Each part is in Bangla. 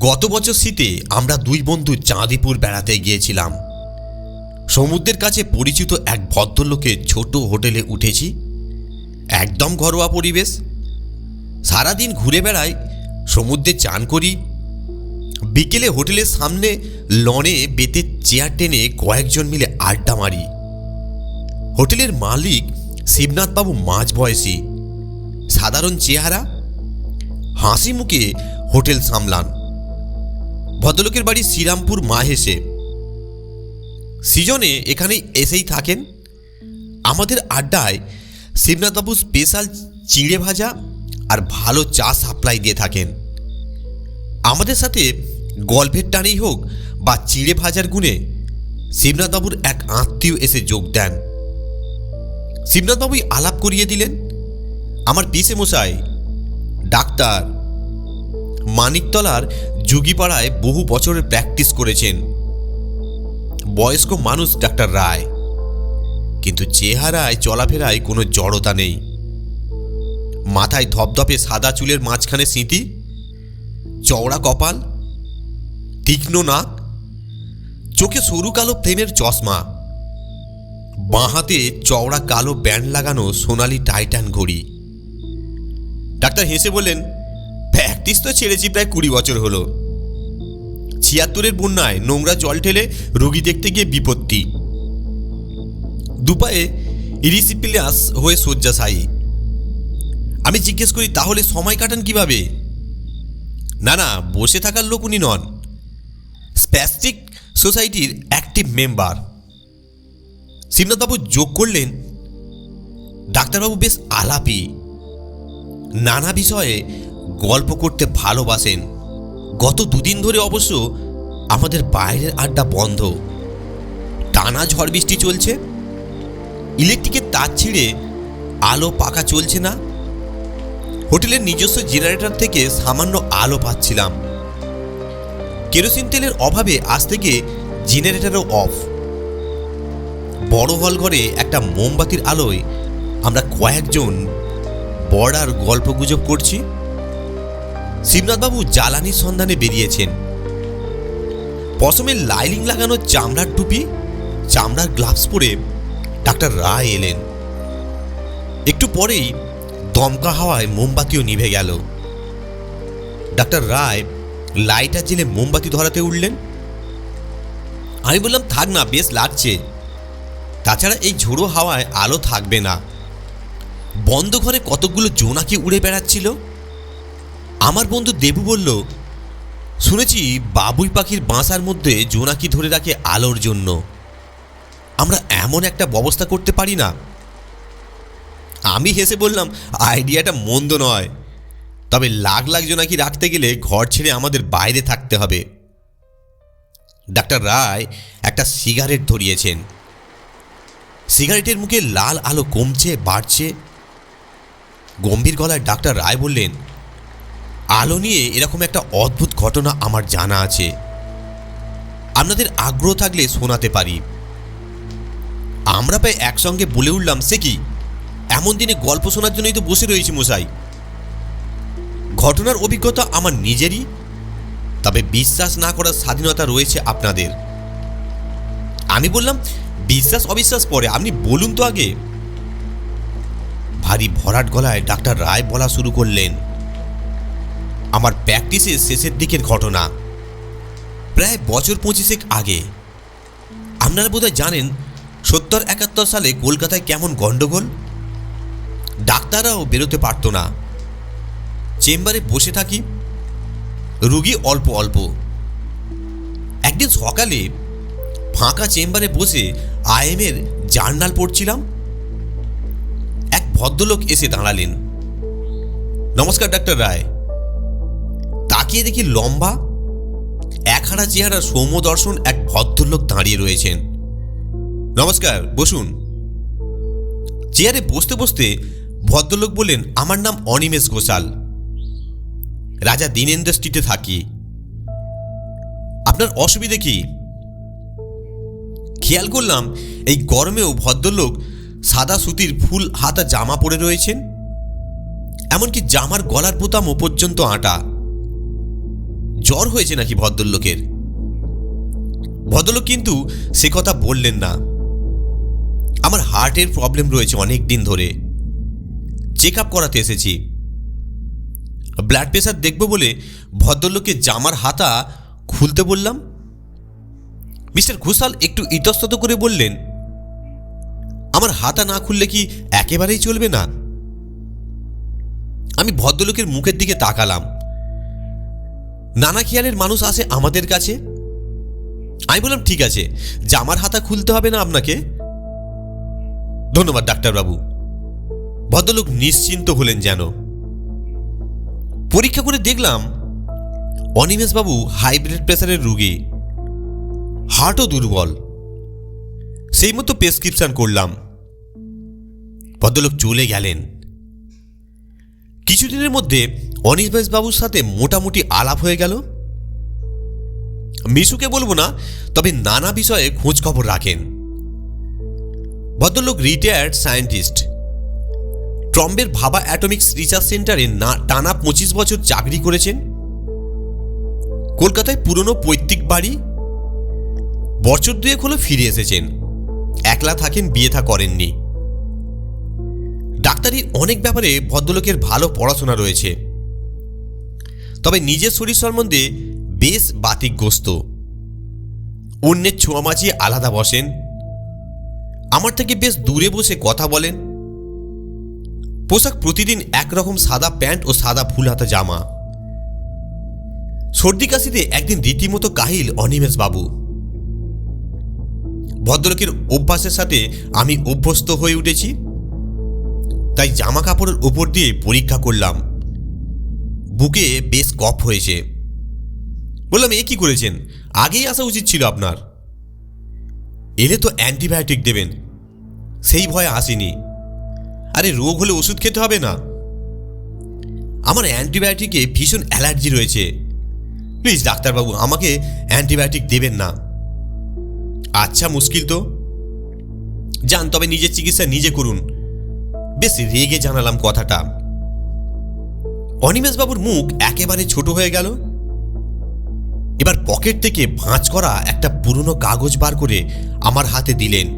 গত বছর শীতে আমরা দুই বন্ধু চাঁদিপুর বেড়াতে গিয়েছিলাম। সমুদ্রের কাছে পরিচিত এক ভদ্রলোকের ছোট হোটেলে উঠেছি। একদম ঘরোয়া পরিবেশ। সারাদিন ঘুরে বেড়াই, সমুদ্রে চান করি। বিকেলে হোটেলের সামনে লনে বেতের চেয়ার টেনে কয়েকজন মিলে আড্ডা মারি। হোটেলের মালিক শিবনাথবাবু মাঝবয়সী, সাধারণ চেহারা, হাসি মুখে হোটেল সামলান। ভদ্রলোকের বাড়ি শ্রীরামপুর মাহেশে। সিজনে এখানে এসেই থাকেন। আমাদের আড্ডায় শিবনাথবাবু স্পেশাল চিঁড়ে ভাজা আর ভালো চা সাপ্লাই দিয়ে থাকেন। আমাদের সাথে গল্পের টানেই হোক বা চিঁড়ে ভাজার গুণে শিবনাথবাবুর এক আত্মীয় এসে যোগ দেন। শিবনাথবাবুই আলাপ করিয়ে দিলেন। আমার পিসে মশাই ডাক্তার, মানিকতলার যুগিপাড়ায় বহু বছরের প্র্যাকটিস করেছেন। বয়স্ক মানুষ ডাক্তার রায়, কিন্তু চেহারায় চলাফেরায় কোনো জড়তা নেই। মাথায় ধপধপে সাদা চুলের মাঝখানে সিঁথি, চওড়া কপাল, তীক্ষ্ণ নাক, চোখে সরু কালো ফ্রেমের চশমা, বাঁ হাতে চওড়া কালো ব্যান্ড লাগানো সোনালি টাইটান ঘড়ি। ডাক্তার হেসে বললেন, প্র্যাকটিস তো ছেড়েছি প্রায় 20 বছর হলো। 76-এর বন্যায় নোংরা জল ঠেলে রোগী দেখতে গিয়ে বিপত্তি। দুপায়ে ইরিসিপিলাস হয়ে শয্যাশায়ী। আমি জিজ্ঞেস করি, তাহলে সময় কাটান কিভাবে? না না, বসে থাকার লোক উনি নন, স্প্যাস্টিক সোসাইটির অ্যাক্টিভ মেম্বার। শিবনাথবাবু যোগ করলেন, ডাক্তারবাবু বেশ আলাপি, নানা বিষয়ে গল্প করতে ভালোবাসেন। গত 2 দিন ধরে অবশ্য আমাদের বাইরের আড্ডা বন্ধ। টানা ঝড় বৃষ্টি চলছে, ইলেকট্রিকের তার ছিঁড়ে আলো পাখা চলছে না। হোটেলের নিজস্ব জেনারেটর থেকে সামান্য আলো পাচ্ছিলাম। কেরোসিন তেলের অভাবে আজ থেকে জেনারেটরও অফ। বড় হল ঘরে একটা মোমবাতির আলোয় আমরা কয়েকজন বর্ডার গল্পগুজব করছি। শিবনাথবাবু জ্বালানির সন্ধানে বেরিয়েছেন। পশমের লাইলিং লাগানো চামড়ার টুপি, চামড়ার গ্লাভস পরে ডাক্তার রায় এলেন। একটু পরেই দমকা হাওয়ায় মোমবাতিও নিভে গেল। ডাক্তার রায় লাইটার জেলে মোমবাতি ধরাতে উঠলেন। আমি বললাম, থাক না, বেশ লাগছে। তাছাড়া এই ঝোড়ো হাওয়ায় আলো থাকবে না। বন্ধ ঘরে কতকগুলো জোনাকি উড়ে বেড়াচ্ছিল। আমার বন্ধু দেবু বলল, শুনেছি বাবুই পাখির বাসার মধ্যে জোনাকি ধরে রাখে আলোর জন্য। আমরা এমন একটা ব্যবস্থা করতে পারি না? আমি হেসে বললাম, আইডিয়াটা মন্দ নয়, তবে লাখ লাখ জোনাকি রাখতে গেলে ঘর ছেড়ে আমাদের বাইরে থাকতে হবে। ডাক্তার রায় একটা সিগারেট ধরিয়েছেন। সিগারেটের মুখে লাল আলো কমছে বাড়ছে। গম্ভীর গলায় ডাক্তার রায় বললেন, আলো নিয়ে এরকম একটা অদ্ভুত ঘটনা আমার জানা আছে। আপনাদের আগ্রহ থাকলে শোনাতে পারি। আমরা প্রায় একসঙ্গে বলে উঠলাম, সে কি, এমন দিনে গল্প শোনার জন্যই তো বসে রয়েছি মশাই। ঘটনার অভিজ্ঞতা আমার নিজেরই, তবে বিশ্বাস না করার স্বাধীনতা রয়েছে আপনাদের। আমি বললাম, বিশ্বাস অবিশ্বাস পরে, আপনি বলুন তো আগে। ভারী ভরাট গলায় ডাক্তার রায় বলা শুরু করলেন, আমার প্র্যাকটিসের শেষের দিকের ঘটনা, প্রায় বছর 25 আগে। আপনারা বোধহয় জানেন 70-71 সালে কলকাতায় কেমন গন্ডগোল। ডাক্তাররাও বেরোতে পারত না। চেম্বারে বসে থাকি, রুগী অল্প অল্প। একদিন সকালে ফাঁকা চেম্বারে বসে আইএমের জার্নাল পড়ছিলাম। এক ভদ্রলোক এসে দাঁড়ালেন। নমস্কার ডাক্তার রায়। তাকিয়ে দেখি লম্বা একহারা চেহারা সৌম্যদর্শন এক ভদ্রলোক দাঁড়িয়ে রয়েছেন। নমস্কার, বসুন। চেয়ারে বসতে বসতে ভদ্রলোক বললেন, আমার নাম অনিমেষ ঘোষাল, রাজা দীনেন্দ্র স্ট্রিটে থাকি। আপনার অসুবিধে কি? খেয়াল করলাম এই গরমেও ভদ্রলোক সাদা সুতির ফুল হাতা জামা পরে রয়েছেন। এমনকি জামার গলার বোতামও পর্যন্ত আঁটা। জ্বর হয়েছে নাকি ভদ্রলোকের। ভদ্রলোক কিন্তু সে কথা বললেন না। আমার হার্টের প্রবলেম রয়েছে অনেক দিন ধরে, চেক আপ করাতে এসেছি। ব্লাড প্রেশার দেখব বলে ভদ্রলোকের জামার হাতা খুলতে বললাম। মিস্টার ঘোষাল একটু ইতস্তত করে বললেন, আমার হাতা না খুললে কি একেবারেই চলবে না? আমি ভদ্রলোকের মুখের দিকে তাকালাম। নানা খেয়ালের মানুষ আসে আমাদের কাছে। আমি বললাম, ঠিক আছে, জামার হাতা খুলতে হবে না আপনাকে। ধন্যবাদ ডাক্তারবাবু। ভদ্রলোক নিশ্চিন্ত হলেন যেন। পরীক্ষা করে দেখলাম অনিমেষবাবু হাই ব্লাড প্রেসারের রোগী, হার্টও দুর্বল। সেই মতো প্রেসক্রিপশন করলাম। ভদ্রলোক চলে গেলেন। কিছুদিনের মধ্যে অনিমেষবাবুর সাথে মোটামুটি আলাপ হয়ে গেল। মিশুকে বলবো না, তবে নানা বিষয়ে খোঁজ খবর রাখেন। ভদ্রলোক রিটায়ার্ড সায়েন্টিস্ট। ট্রম্বের ভাবা অ্যাটমিক্স রিসার্চ সেন্টারে টানা 25 বছর চাকরি করেছেন। কলকাতায় পুরনো পৈতৃক বাড়ি, বছর দুয়েক হলো ফিরে এসেছেন। একলা থাকেন, বিয়ে থা করেননি। ডাক্তারির অনেক ব্যাপারে ভদ্রলোকের ভালো পড়াশোনা রয়েছে, তবে নিজের শরীর সম্বন্ধে বেশ বাতিকগ্রস্ত। অন্যের ছোঁয়ামাছি আলাদা বসেন, আমার থেকে বেশ দূরে বসে কথা বলেন। পোশাক প্রতিদিন একরকম সাদা প্যান্ট ও সাদা ফুল হাতা জামা। সর্দি কাশিতে একদিন রীতিমতো কাহিল অনিমেষবাবু। ভদ্রলোকের অভ্যাসের সাথে আমি অভ্যস্ত হয়ে উঠেছি, তাই জামা কাপড়ের উপর দিয়ে পরীক্ষা করলাম। বুকে বেশ কফ হয়েছে। বললাম, এ কি করেছেন? আগেই আসা উচিত ছিল আপনার। এলে তো অ্যান্টিবায়োটিক দেবেন, সেই ভয়ে আসেনি। আরে রোগ হলে ওষুধ খেতে হবে না? আমার অ্যান্টিবায়োটিকে ভীষণ অ্যালার্জি রয়েছে। প্লিজ ডাক্তারবাবু, আমাকে অ্যান্টিবায়োটিক দেবেন না। আচ্ছা, মুশকিল তো। যান, তবে নিজের চিকিৎসা নিজে করুন। বেশ রেগে জানালাম কথাটা। অনিমেষবাবুর মুখ একেবারে ছোট হয়ে গেল। এবার পকেট থেকে ভাঁজ করা একটা পুরনো কাগজ বার করে আমার হাতে দিলেন।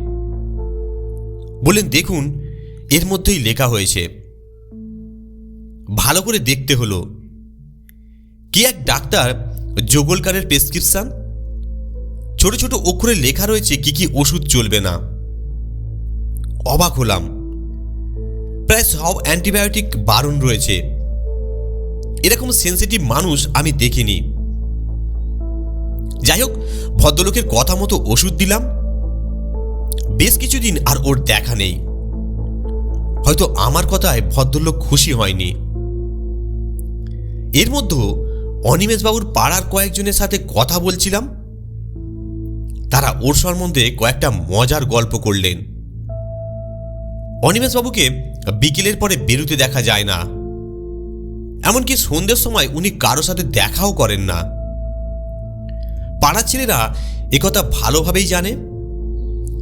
বললেন, দেখুন, এর মধ্যেই লেখা হয়েছে। ভালো করে দেখতে হলো। কি এক ডাক্তার যোগলকারের প্রেসক্রিপশন। ছোট ছোট অক্ষরে লেখা রয়েছে কি কি ওষুধ চলবে না। অবাক হলাম। প্রায় সব অ্যান্টিবায়োটিক বারণ রয়েছে। এরকম সেন্সিটিভ মানুষ আমি দেখিনি। যাই হোক, ভদ্রলোকের কথা মতো ওষুধ দিলাম। বেশ কিছুদিন আর ওর দেখা নেই। হয়তো আমার কথায় ভদ্রলোক খুশি হয়নি। এর মধ্যে অনিমেষবাবুর পাড়ার কয়েকজনের সাথে কথা বলছিলাম। তারা ওর সম্বন্ধে কয়েকটা মজার গল্প করলেন। অনিমেষবাবুকে বিকেলের পরে বেরোতে দেখা যায় না। এমনকি সন্ধ্যের সময় উনি কারো সাথে দেখাও করেন না। পাড়ার ছেলেরা একথা ভালোভাবেই জানে,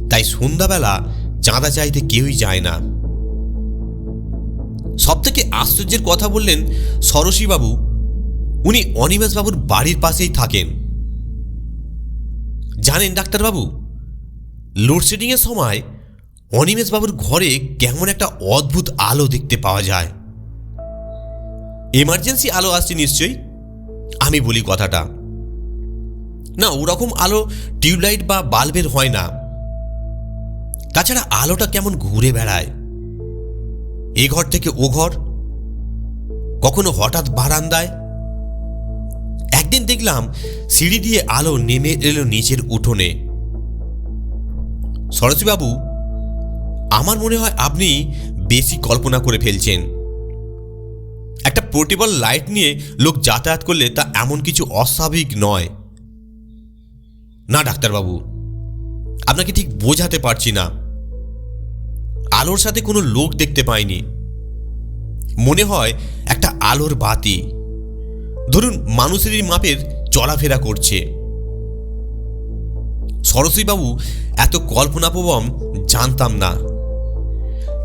তাই সন্ধ্যাবেলা চাঁদা চাইতে কেউই যায় না। সব থেকে আশ্চর্যের কথা বললেন সরসীবাবু। উনি অনিমেষবাবুর বাড়ির পাশেই থাকেন। জানেন ডাক্তারবাবু, লোডশেডিংয়ের সময় অনিমেষবাবুর ঘরে কেমন একটা অদ্ভুত আলো দেখতে পাওয়া যায়। এমার্জেন্সি আলো আসছে নিশ্চয়ই। আমি বলি কথাটা, না, ওরকম আলো টিউবলাইট বা বাল্বের হয় না। তাছাড়া আলোটা কেমন ঘুরে বেড়ায়, এ ঘর থেকে ও ঘর, কখনো হঠাৎ বারান্দায়। একদিন দেখলাম সিঁড়ি দিয়ে আলো নেমে এলো নিচের উঠোনে। সরসীবাবু, আমার মনে হয় আপনি বেশি কল্পনা করে ফেলছেন। একটা পোর্টেবল লাইট নিয়ে লোক যাতায়াত করলে তা এমন কিছু অস্বাভাবিক নয়। না ডাক্তারবাবু, আপনাকে ঠিক বোঝাতে পারছি না। আলোর সাথে কোনো লোক দেখতে পাইনি। মনে হয় একটা আলোর বাতি, ধরুন মানুষেরই মাপের, চলাফেরা করছে। সরসীবাবু এত কল্পনাপ্রবণ জানতাম না।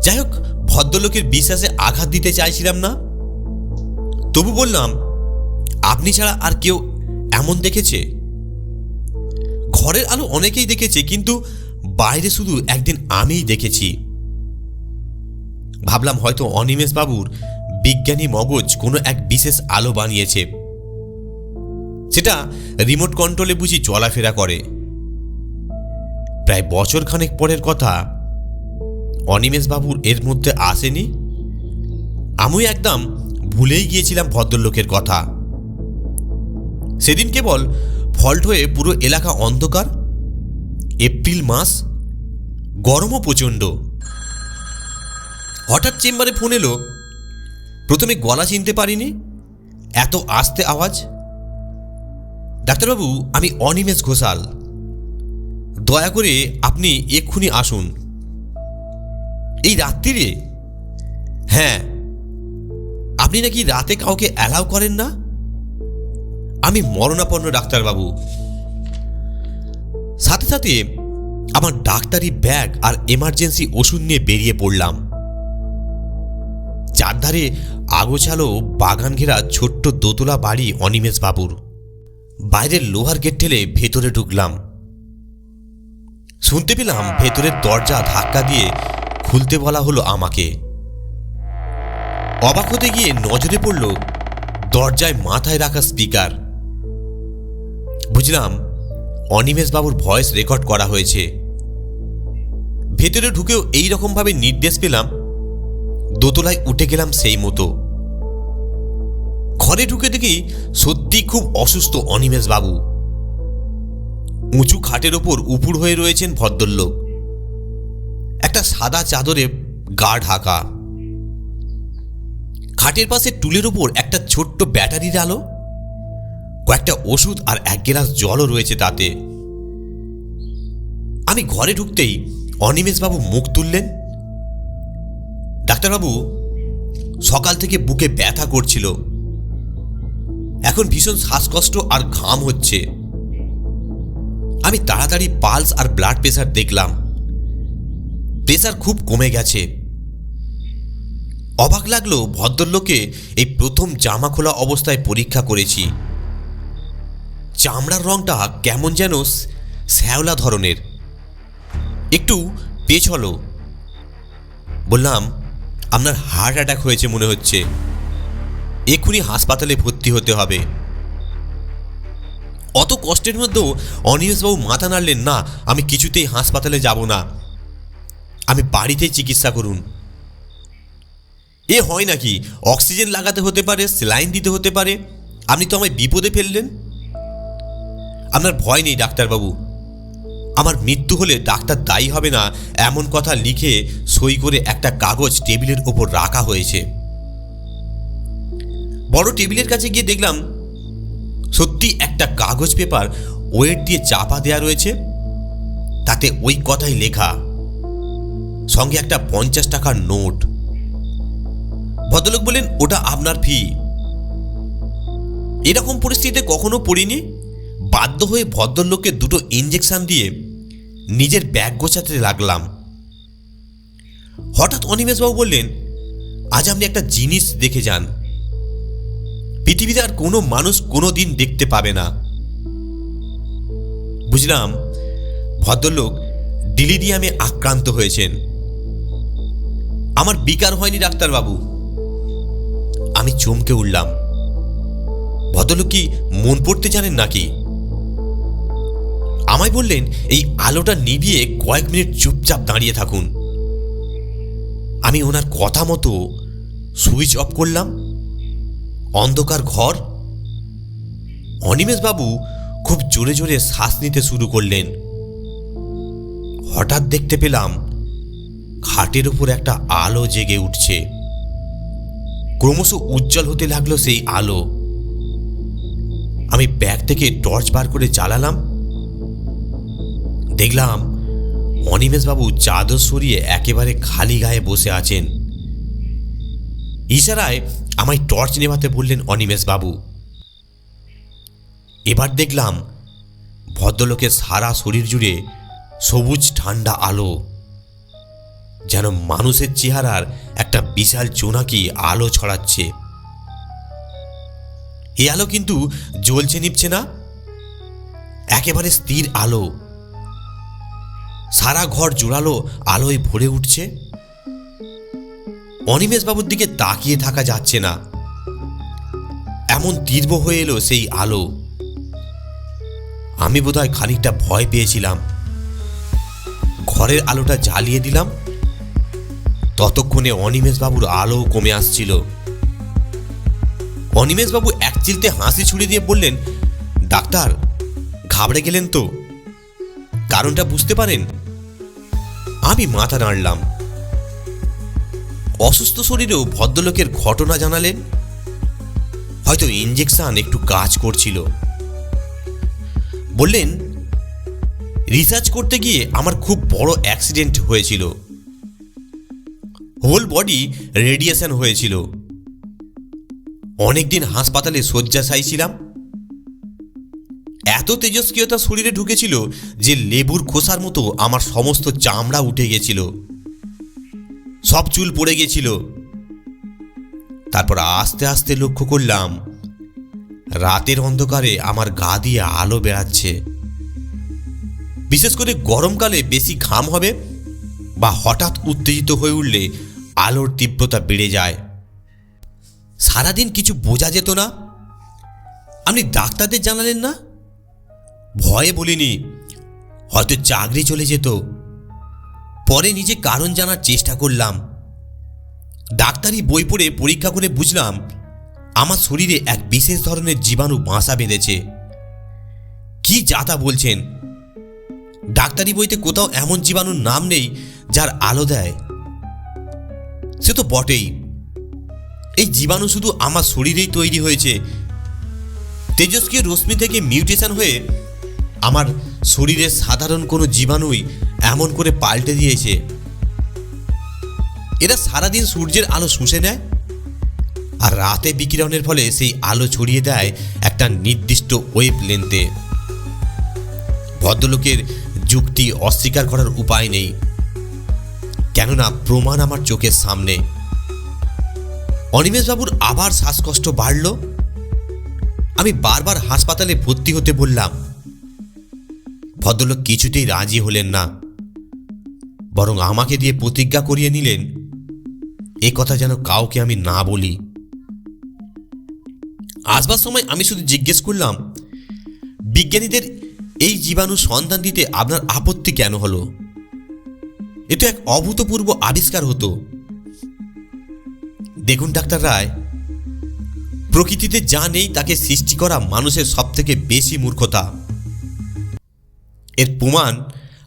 যাই হোক, ভদ্রলোকের বিশ্বাসে আঘাত দিতে চাইছিলাম না। তবু বললাম, আপনি ছাড়া আর কেউ এমন দেখেছে? ঘরের আলো অনেকেই দেখেছে, কিন্তু বাইরে শুধু একদিন আমিই দেখেছি। ভাবলাম হয়তো অনিমেষ বাবুর বিজ্ঞানী মগজ কোনো এক বিশেষ আলো বানিয়েছে, সেটা রিমোট কন্ট্রোলে বুঝি চলাফেরা করে। প্রায় বছরখানেক পরের কথা, অনিমেষ বাবুর এর মধ্যে আসেনি। আমি একদম ভুলেই গিয়েছিলাম ভদ্রলোকের কথা। সেদিন কেবল ফল্ট হয়ে পুরো এলাকা অন্ধকার। এপ্রিল মাস, গরমও প্রচণ্ড। হঠাৎ চেম্বারে ফোন এলো। প্রথমে গলা চিনতে পারিনি, এত আস্তে আওয়াজ। ডাক্তারবাবু, আমি অনিমেষ ঘোষাল, দয়া করে আপনি এক্ষুনি আসুন। এই রাত্রিরে? হ্যাঁ। আপনি নাকি রাতে কাউকে অ্যালাউ করেন না? আমি মরণাপন্ন ডাক্তারবাবু। সাথে সাথে আমার ডাক্তারি ব্যাগ আর এমার্জেন্সি ওষুধ নিয়ে বেরিয়ে পড়লাম। চারধারে আগোছালো বাগান ঘেরা ছোট্ট দোতলা বাড়ি অনিমেষ বাবুর। বাইরের লোহার গেট ঠেলে ভেতরে ঢুকলাম। শুনতে পেলাম ভেতরের দরজা ধাক্কা দিয়ে খুলতে বলা হলো আমাকে। অবাক হতে গিয়ে নজরে পড়ল দরজায় মাথায় রাখা স্পিকার। বুঝলাম অনিমেষ বাবুর ভয়েস রেকর্ড করা হয়েছে। ভেতরে ঢুকেও এইরকমভাবে নির্দেশ পেলাম। দোতলায় উঠে গেলাম সেই মতো। ঘরে ঢুকে দেখি সত্যি খুব অসুস্থ অনিমেষ বাবু। উঁচু খাটের ওপর উপুড় হয়ে রয়েছেন ভদ্রলোক। একটা সাদা চাদরে গা ঢাকা। খাটের পাশে টুলের ওপর একটা ছোট্ট ব্যাটারির আলো, কয়েকটা ওষুধ আর এক গ্লাস জলও রয়েছে তাতে। আমি ঘরে ঢুকতেই অনিমেষ বাবু মুখ তুললেন। ডাক্তারবাবু, সকাল থেকে বুকে ব্যথা করছিল, এখন ভীষণ শ্বাসকষ্ট আর ঘাম হচ্ছে। আমি তাড়াতাড়ি পালস আর ব্লাড প্রেশার দেখলাম। প্রেশার খুব কমে গেছে। অবাক লাগলো, ভদ্রলোককে এই প্রথম জামা খোলা অবস্থায় পরীক্ষা করেছি। চামড়ার রংটা কেমন যেন শ্যাওলা ধরনের, একটু পেছলো। বললাম, আপনার হার্ট অ্যাটাক হয়েছে মনে হচ্ছে, এক্ষুনি হাসপাতালে ভর্তি হতে হবে। অত কষ্টের মধ্যেও অনিমেষবাবু মাথা নাড়লেন না, আমি কিছুতেই হাসপাতালে যাব না, আমি বাড়িতেই চিকিৎসা করুন। এ হয় নাকি? অক্সিজেন লাগাতে হতে পারে, স্যালাইন দিতে হতে পারে, আপনি তো আমায় বিপদে ফেললেন। আপনার ভয় নেই ডাক্তারবাবু, আমার মৃত্যু হলে ডাক্তার দায়ী হবে না এমন কথা লিখে সই করে একটা কাগজ টেবিলের ওপর রাখা হয়েছে। বড় টেবিলের কাছে গিয়ে দেখলাম সত্যি একটা কাগজ পেপার ওয়েট দিয়ে চাপা দেয়া রয়েছে, তাতে ওই কথাই লেখা, সঙ্গে একটা 50 টাকার নোট। ভদ্রলোক বললেন, ওটা আপনার ফি। এরকম পরিস্থিতিতে কখনো পড়িনি। বাধ্য হয়ে ভদ্রলোককে দুটো ইঞ্জেকশন দিয়ে নিজের ব্যাগ গোছাতে লাগলাম। হঠাৎ অনিমেষবাবু বললেন, আজ আপনি একটা জিনিস দেখে যান, পৃথিবীতে আর কোনো মানুষ কোনো দিন দেখতে পাবে না। বুঝলাম ভদ্রলোক ডিলিরিয়ামে আক্রান্ত হয়েছেন। আমার বিকার হয়নি ডাক্তারবাবু। আমি চমকে উঠলাম। ভদ্রলোক কি মন পড়তে জানেন নাকি? আমায় বললেন, এই আলোটা নিভিয়ে কয়েক মিনিট চুপচাপ দাঁড়িয়ে থাকুন। আমি ওনার কথা মতো সুইচ অফ করলাম। অন্ধকার ঘর। অনিমেষবাবু খুব জোরে জোরে শ্বাস নিতে শুরু করলেন। হঠাৎ দেখতে পেলাম খাটের উপর একটা আলো জেগে উঠছে। ক্রমশ উজ্জ্বল হতে লাগলো সেই আলো। আমি ব্যাগ থেকে টর্চ বার করে জ্বালালাম। দেখলাম অনিমেষবাবু চাদর সরিয়ে একেবারে খালি গায়ে বসে আছেন। ইশারায় আমায় টর্চ নেভাতে বললেন অনিমেষবাবু। এবার দেখলাম ভদ্রলোকের সারা শরীর জুড়ে সবুজ ঠান্ডা আলো, যেন মানুষের চেহারার একটা বিশাল জোনাকি আলো ছড়াচ্ছে। এই আলো কিন্তু জ্বলছে নিভছে না, একেবারে স্থির আলো, সারা ঘর জোড়ালো আলোয় ভরে উঠছে। অনিমেষবাবুর দিকে তাকিয়ে থাকা যাচ্ছে না, এমন তীব্র হয়ে এলো সেই আলো। আমি বোধহয় খানিকটা ভয় পেয়েছিলাম। ঘরের আলোটা জ্বালিয়ে দিলাম। ততক্ষণে অনিমেষবাবুর আলো কমে আসছিল। অনিমেষবাবু এক চিলতে হাসি ছুড়ে দিয়ে বললেন, ডাক্তার, ঘাবড়ে গেলেন তো? কারণটা বুঝতে পারেন? আমি মাথা নাড়লাম। অসুস্থ শরীরেও ভদ্রলোকের ঘটনা জানালেন। হয়তো ইঞ্জেকশন একটু কাজ করছিল। বললেন, রিসার্চ করতে গিয়ে আমার খুব বড় অ্যাক্সিডেন্ট হয়েছিল। হোল বডি রেডিয়েশন হয়েছিল। অনেকদিন হাসপাতালে শয্যাশায়ী ছিলাম। এত তেজস্ক্রিয়তা শরীরে ঢুকেছিল যে লেবুর খোসার মতো আমার সমস্ত চামড়া উঠে গেছিল, সব চুল পড়ে গেছিল। তারপর আস্তে আস্তে লক্ষ্য করলাম রাতের অন্ধকারে আমার গা দিয়ে আলো বেরাচ্ছে। বিশেষ করে গরমকালে বেশি ঘাম হবে বা হঠাৎ উত্তেজিত হয়ে উঠলে আলোর তীব্রতা বেড়ে যায়। সারাদিন কিছু বোঝা যেত না। আপনি ডাক্তারদের জানালেন না? ভয়ে বলিনি, হয়তো চাকরি চলে যেত। পরে নিজে কারণ জানার চেষ্টা করলাম। ডাক্তারি বই পড়ে পরীক্ষা করে বুঝলাম আমার শরীরে এক বিশেষ ধরনের জীবাণু বাসা বেঁধেছে। কি যাতা বলছেন? ডাক্তারি বইতে কোথাও এমন জীবাণুর নাম নেই যার আলো দেয়। সে তো বটেই। এই জীবাণু শুধু আমার শরীরেই তৈরি হয়েছে। তেজস্ক্রিয় রশ্মি থেকে মিউটেশন হয়ে আমার শরীরের সাধারণ কোনো জীবাণুই এমন করে পাল্টে দিয়েছে। এরা সারাদিন সূর্যের আলো শুষে নেয় আর রাতে বিকিরণের ফলে সেই আলো ছড়িয়ে দেয় একটা নির্দিষ্ট ওয়েভ লেন্থে। ভদ্রলোকের যুক্তি অস্বীকার করার উপায় নেই, কেননা প্রমাণ আমার চোখের সামনে। অনিমেষবাবুর আবার শ্বাসকষ্ট বাড়ল। আমি বারবার হাসপাতালে ভর্তি হতে বললাম। ভদ্রলোক কিছুতেই রাজি হলেন না, বরং আমাকে দিয়ে প্রতিজ্ঞা করিয়ে নিলেন এ কথা যেন কাউকে আমি না বলি। আসবার সময় আমি শুধু জিজ্ঞেস করলাম, বিজ্ঞানীদের এই জীবাণু সন্ধান দিতে আপনার আপত্তি কেন হলো? এ তো এক অভূতপূর্ব আবিষ্কার হতো। দেখুন ডাক্তার রায়, প্রকৃতিতে যা নেই তাকে সৃষ্টি করা মানুষের সবথেকে বেশি মূর্খতা। এর প্রমাণ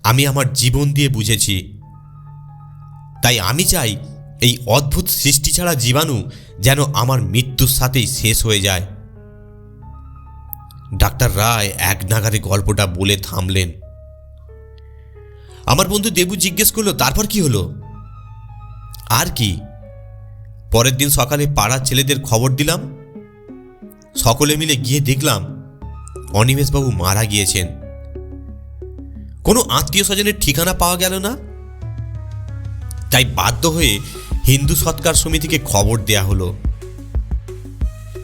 আমি আমার জীবন দিয়ে বুঝেছি। তাই আমি চাই এই অদ্ভুত সৃষ্টি ছাড়া জীবাণু যেন আমার মৃত্যুর সাথেই শেষ হয়ে যায়। ডাক্তার রায় এক নাগারে গল্পটা বলে থামলেন। আমার বন্ধু দেবু জিজ্ঞেস করলো, তারপর কি হলো? আর কি, পরের দিন সকালে পাড়ার ছেলেদের খবর দিলাম। সকলে মিলে গিয়ে দেখলাম অনিমেষবাবু মারা গিয়েছেন। কোনো আত্মীয় স্বজনের ঠিকানা পাওয়া গেল না। তাই বাধ্য হয়ে হিন্দু সৎকার সমিতিকে খবর দেয়া হলো।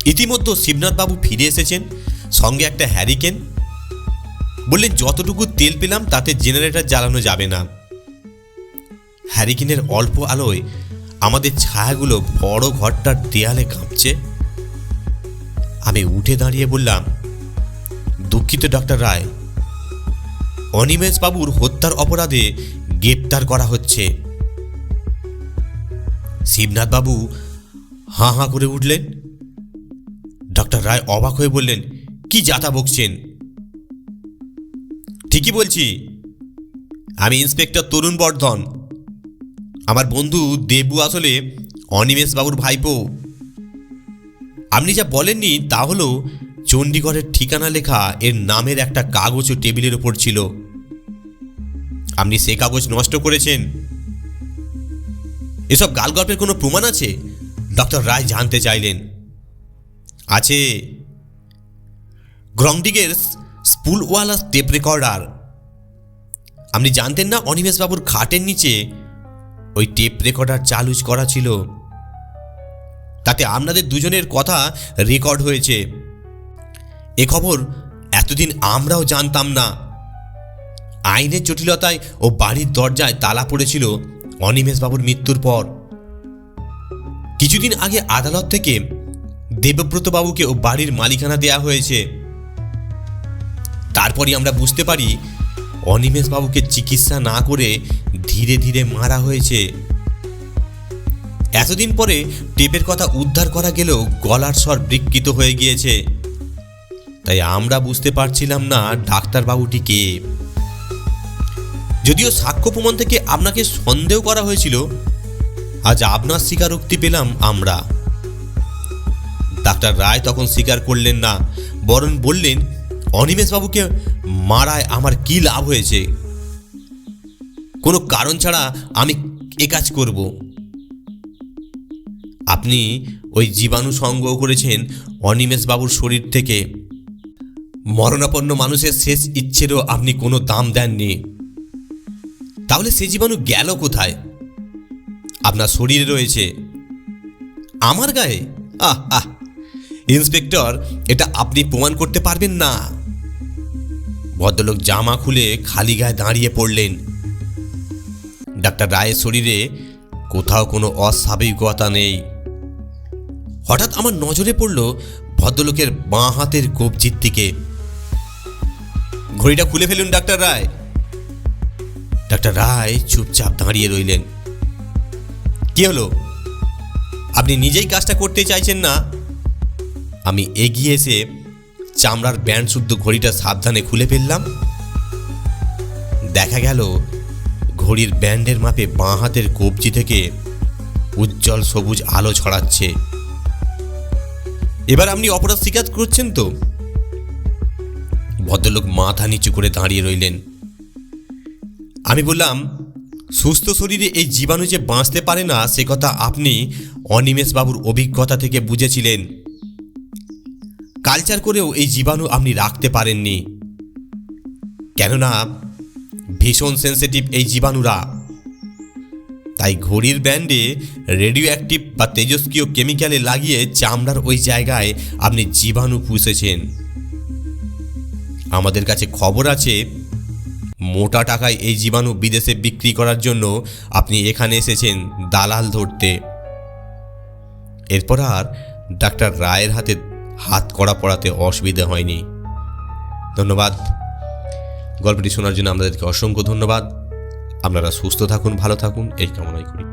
ইতিমধ্যে শিবনাথবাবু ফিরে এসেছেন, সঙ্গে একটা হ্যারিকেন। বললেন যতটুকু তেল পেলাম তাতে জেনারেটর জ্বালানো যাবে না। হ্যারিকেনের অল্প আলোয় আমাদের ছায়াগুলো বড় ঘরটার দেয়ালে কাঁপছে। আমি উঠে দাঁড়িয়ে বললাম, দুঃখিত ডাক্তার রায়, অনিমেষবাবুর হত্যার অপরাধে গ্রেপ্তার করা হচ্ছে। শিবনাথবাবু হাঁ হাঁ করে উঠলেন। ডক্টর রায় অবাক হয়ে বললেন, কি যাতা বকছেন? ঠিকই বলছি, আমি ইন্সপেক্টর তরুণ বর্ধন। আমার বন্ধু দেবু আসলে অনিমেষবাবুর ভাইপো। আপনি যা বলেননি তা হলো চণ্ডীগড়ের ঠিকানা লেখা এর নামের একটা কাগজও টেবিলের ওপর ছিল। আপনি সে কাগজ নষ্ট করেছেন। এসব গালগল্পের কোনো প্রমাণ আছে? ডক্টর রায় জানতে চাইলেন। আছে, গ্রংডিগের স্পুলওয়ালা টেপ রেকর্ডার। আপনি জানতেন না অনিমেষবাবুর খাটের নিচে ওই টেপ রেকর্ডার চালু করা ছিল? তাতে আপনাদের দুজনের কথা রেকর্ড হয়েছে। এ খবর এতদিন আমরাও জানতাম না আইনের জটিলতায় ও বাড়ির দরজায় তালা পড়েছিল অনিমেষবাবুর মৃত্যুর পর। কিছুদিন আগে আদালত থেকে দেবব্রতবাবুকে ও বাড়ির মালিকানা দেয়া হয়েছে। তারপরই আমরা বুঝতে পারি অনিমেষবাবুকে চিকিৎসা না করে ধীরে ধীরে মারা হয়েছে। এতদিন পরে টেপের কথা উদ্ধার করা গেলেও গলার স্বর বিকৃত হয়ে গিয়েছে, তাই আমরা বুঝতে পারছিলাম না ডাক্তারবাবুটি কে। যদিও সাক্ষ্য প্রমাণ থেকে আপনাকে সন্দেহ করা হয়েছিল, আজ আপনার স্বীকারোক্তি পেলাম আমরা। ডাক্তার রায় তখন স্বীকার করলেন না, বরং বললেন অনিমেষবাবুকে মারায় আমার কি লাভ হয়েছে? কোনো কারণ ছাড়া আমি এ কাজ করব। আপনি ওই জীবাণু সংগ্রহ করেছেন অনিমেষবাবুর শরীর থেকে। মরণাপন্ন মানুষের শেষ ইচ্ছেরও আপনি কোনো দাম দেননি। তাহলে সে জীবাণু গেল কোথায়? আপনার শরীরে রয়েছে, আমার গায়ে? আহ আহ ইন্সপেক্টর, এটা আপনি প্রমাণ করতে পারবেন না। ভদ্রলোক জামা খুলে খালি গায়ে দাঁড়িয়ে পড়লেন। ডাক্তার রায়ের শরীরে কোথাও কোনো অস্বাভাবিকতা নেই। হঠাৎ আমার নজরে পড়ল ভদ্রলোকের বাঁ হাতের কবজির দিকে। ঘড়িটা খুলে ফেলুন ডাক্তার রায়। ডাক্তার রায় চুপচাপ দাঁড়িয়ে রইলেন। কি হলো? আপনি নিজেই কাজটা করতে চাইছেন না? আমি এগিয়ে এসে চামড়ার ব্যান্ড শুদ্ধ ঘড়িটা সাবধানে খুলে ফেললাম। দেখা গেল ঘড়ির ব্যান্ডের মাপে বাঁ হাতের কবজি থেকে উজ্জ্বল সবুজ আলো ছড়াচ্ছে। এবার আপনি অপরাধ স্বীকার করছেন তো? ভদ্রলোক মাথা নিচু করে দাঁড়িয়ে রইলেন। আমি বললাম, সুস্থ শরীরে এই জীবাণু যে বাঁচতে পারে না সে কথা আপনি অনিমেষবাবুর অভিজ্ঞতা থেকে বুঝেছিলেন। কালচার করেও এই জীবাণু আপনি রাখতে পারেননি, কেননা ভীষণ সেন্সিটিভ এই জীবাণুরা। তাই ঘড়ির ব্যান্ডে রেডিও অ্যাক্টিভ বা তেজস্ক্রিয় কেমিক্যালে লাগিয়ে চামড়ার ওই জায়গায় আপনি জীবাণু পুষেছেন। আমাদের কাছে খবর আছে মোটা টাকায় এই জীবাণু বিদেশে বিক্রি করার জন্য আপনি এখানে এসেছেন দালাল ধরতে। এরপর আর ডাক্তার রায়ের হাতে হাত কড়া পড়াতে অসুবিধা হয়নি। ধন্যবাদ। গল্পটি শোনার জন্য আপনাদেরকে অসংখ্য ধন্যবাদ। আপনারা সুস্থ থাকুন, ভালো থাকুন, এই কামনাই করি।